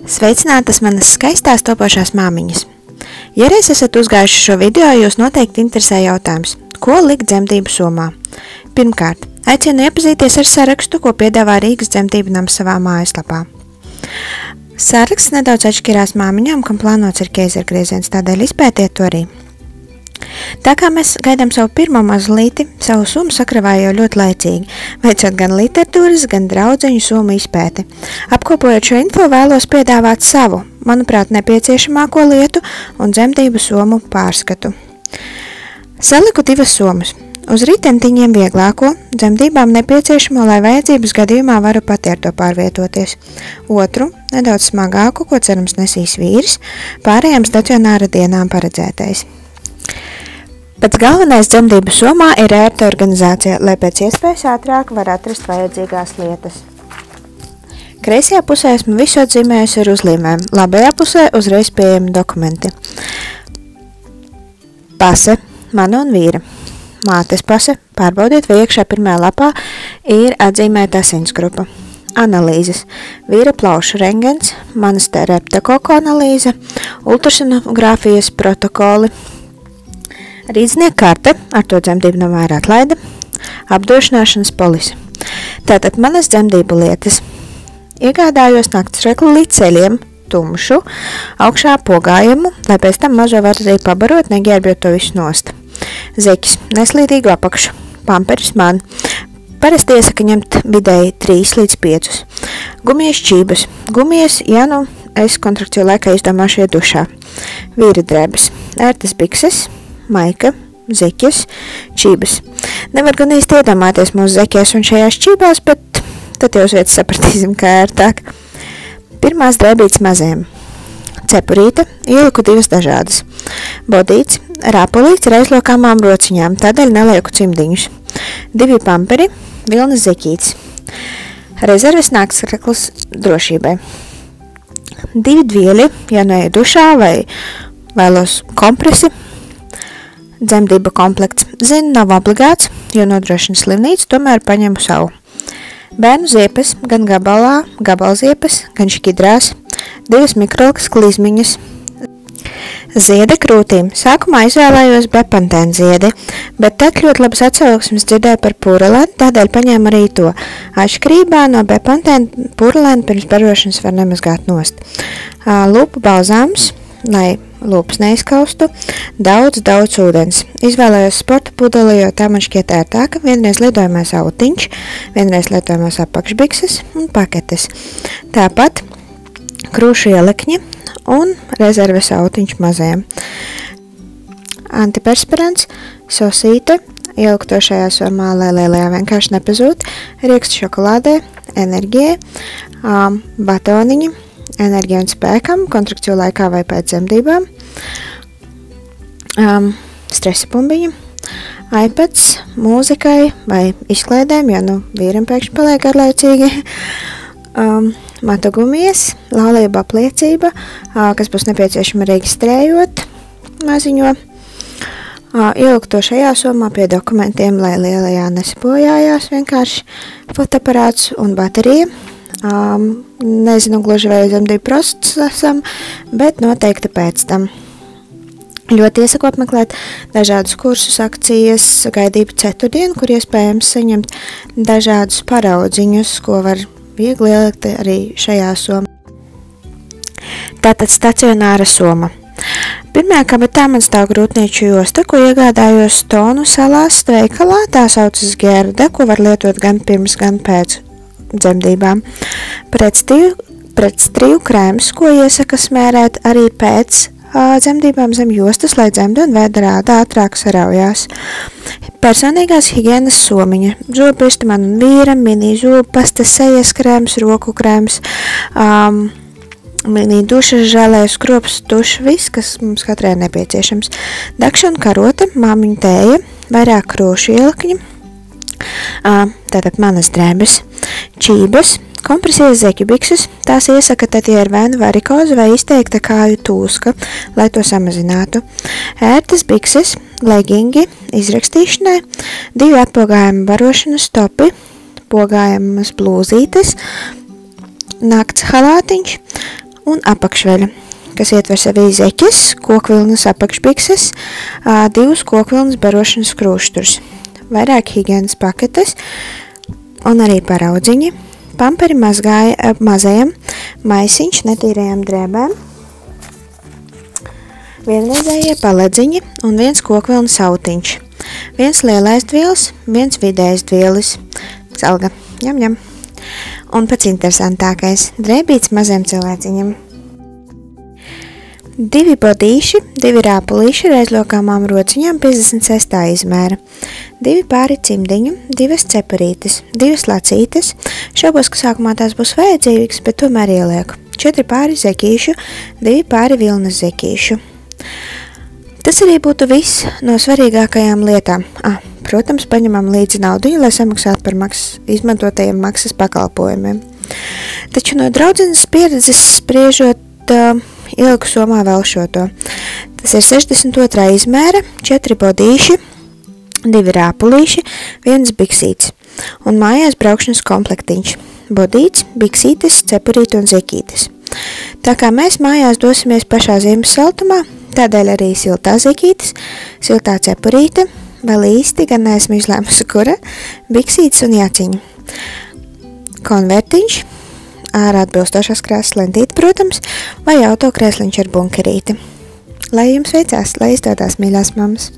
Sveicinātas manas skaistās topošās māmiņas! Ja reiz esat uzgājuši šo video, jūs noteikti interesē jautājums, ko likt dzemdību somā? Pirmkārt, aicinu iepazīties ar sarakstu, ko piedāvā Rīgas dzemdību nams savā mājaslapā. Saraksts nedaudz atšķirās māmiņām, kam plānots ir ķeizargrieziens, tādēļ izpētiet to arī. Tā kā mēs gaidām savu pirmo mazulīti, savu somu sakravāju jau ļoti laicīgi, veicot gan literatūras, gan draudzeņu somu izpēti. Apkopojot šo info, vēlos piedāvāt savu, manuprāt, nepieciešamāko lietu un dzemdību somu pārskatu. Saliku divas somas. Uz ritentiņiem vieglāko, dzemdībām nepieciešamo, lai vajadzības gadījumā varu pati ar to pārvietoties. Otru, nedaudz smagāku, ko cerams nesīs vīrs, pārējām stacionāra dienām paredzētais. Pats galvenais dzemdību somā ir ērta organizācija, lai pēc iespējas ātrāk var atrast vajadzīgās lietas. Kreisajā pusē esmu visu atzīmējusi ar uzlīmēm, labajā pusē uzreiz pieejami dokumenti. Pase, mana un vīra. Mātes pase, pārbaudiet, vai iekšā pirmajā lapā ir atzīmēta asinsgrupa. Analīzes, vīra plaušu rengens, manas reptokoku analīze, ultrasonogrāfijas protokoli, rīdznieka karte, ar to dzemdību namā ir atlaide, apdrošināšanas polise. Tātad manas dzemdību lietas. Iegādājos naktsrekli līdz ceļiem, tumšu, augšā pogājumu, lai pēc tam mazo var arī pabarot, neģērbjot to visu nost. Zeķis, neslīdīgu apakšu, pamperis man. Parasti iesaka ņemt vidēji 3 līdz 5. Gumijas čības. Gumijas, ja nu es kontrakciju laikā izdomāšu iet dušā. Vīra drēbes, ērtas bikses, maika, zeķes, čības. Nevar gan īsti iedomāties mūsu zeķēs un šajās čībās, bet tad jau uz vietas sapratīsim, kā ērtāk. Pirmās drēbītes maziem. Cepurīte, ieliku 2 dažādas. Bodīts, rāpulīts ar aizlokāmām rociņām, tādēļ nelieku cimdiņus. 2 pamperi, vilnas zeķītes. Rezerves naktsreklis drošībai. 2 dvieļi, ja neeju dušā vai vēlos kompresi. Dzemdību komplekts. Zinu, nav obligāts, jo nodrošina slimnīcu, tomēr paņemu savu. Bērnu ziepes, gan gabalā, gabalziepes, gan šķidrās, 2 mikrolkas klizmiņas. Ziede krūtīm. Sākumā izvēlējos bepantēnu ziedi, bet tad ļoti labas atsauksmes dzirdēju par purelēnu, tādēļ paņēmu arī to. Atšķirībā no bepantēnu purelēnu pirms barošanas var nemazgāt nost. Lūpu balzāms, lai lūpas neizkaustu, daudz ūdens. Izvēlējos sporta pudeli, jo tā man šķiet ērtāka, vienreiz lietojamais autiņš, vienreiz lietojamās apakšbikses un paketes. Tāpat krūšu ielekņi un rezerves autiņš mazajam. Antiperspirants, sosīte, ieliku to šajā somā, lai lielajā vienkārši nepazūd, rieksti šokolādē, enerģijai, batoniņi, enerģija un spēkam, kontrakciju laikā vai pēc dzemdībām, stresa bumbiņa, iPads, mūzikai vai izklaidēm, ja nu vīram pēkšņi paliek garlaicīgi, matogumijas, laulība apliecība, kas būs nepieciešama reģistrējot maziņo, ieliku to šajā somā pie dokumentiem, lai lielajā nesabojājās vienkārši fotoaparāts un baterija. Nezinu gluži vai dzemdību procesam, bet noteikti pēc tam. Ļoti iesaku apmeklēt dažādus kursus, akcijas, gaidību ceturtdienu, kur iespējams saņemt dažādus paraudziņus, ko var viegli ielikt arī šajā somā. Tātad stacionāra soma. Pirmajā kabatā man stāv grūtnieču josta, ko iegādājos Tonu salās veikalā, tā saucas Gerda, ko var lietot gan pirms, gan pēc dzemdībām. Pretstriju krēms, ko iesaka smērēt arī pēc dzemdībām zem jostas, lai dzemdu un vēderāda ātrāk saraujās. Personīgās higienas somiņa, zobpirsti man un vīram, mini zobpasta, sejas krēms, roku krēms, mini dušas žēlējas, skrops, tuš, viss, kas mums katrai nepieciešams. Dakšana karote, māmiņu tēja, vairāk krūšu ielakņi, tātad manas drēbes, čības, kompresijas zeķu bikses, tās iesaka tad, ja ir vai nu varikoze vai izteikta kāju tūska, lai to samazinātu. Ērtas bikses, legingi, izrakstīšanai, 2 atpogājuma barošanas topi, pogājamas blūzītes, nakts halātiņš un apakšveļa, kas ietver sevī zeķes, kokvilnas apakšbikses, 2 kokvilnas barošanas krūšturus, vairāk higienas paketes un arī paraudziņi, pamperi mazajam, maisiņš netīrajām drēbēm, vienreizējie paledziņi un 1 kokvilnas autiņš, 1 lielais dvielis, 1 vidējs dvielis, celga, ņem. Un pats interesantākais, drēbīts maziem cilvēciņam. 2 bodīši, 2 rāpulīši reizlokāmām rociņām 56. izmēra, 2 pāri cimdiņu, 2 cepurītes, 2 lacītes, šaubos, ka sākumā tās būs vajadzīgas, bet tomēr ielieku, 4 pāri zekīšu, 2 pāri vilnas zekīšu. Tas arī būtu viss no svarīgākajām lietām. Protams, paņemam līdzi naudiņu, lai samaksātu par izmantotajiem maksas pakalpojumiem. Taču no draudzenes pieredzes spriežot, ieliku somā vēl šo to. Tas ir 62. izmēra, 4 bodīši, 2 rāpulīši, 1 biksīts un mājās braukšanas komplektiņš. Bodīts, biksītes, cepurīte un zekītes. Tā kā mēs mājās dosimies pašā ziemas saltumā, tādēļ arī siltā zekītes, siltā cepurīte, vēl īsti gan neesmu izlēmusi kura, biksītes un jaciņu. Konvertiņš, ar atbilstošās krēslas lentīti, protams, vai autokrēsliņš ar bunkerīti. Lai jums veicās, lai izdodās, mīļās mammas!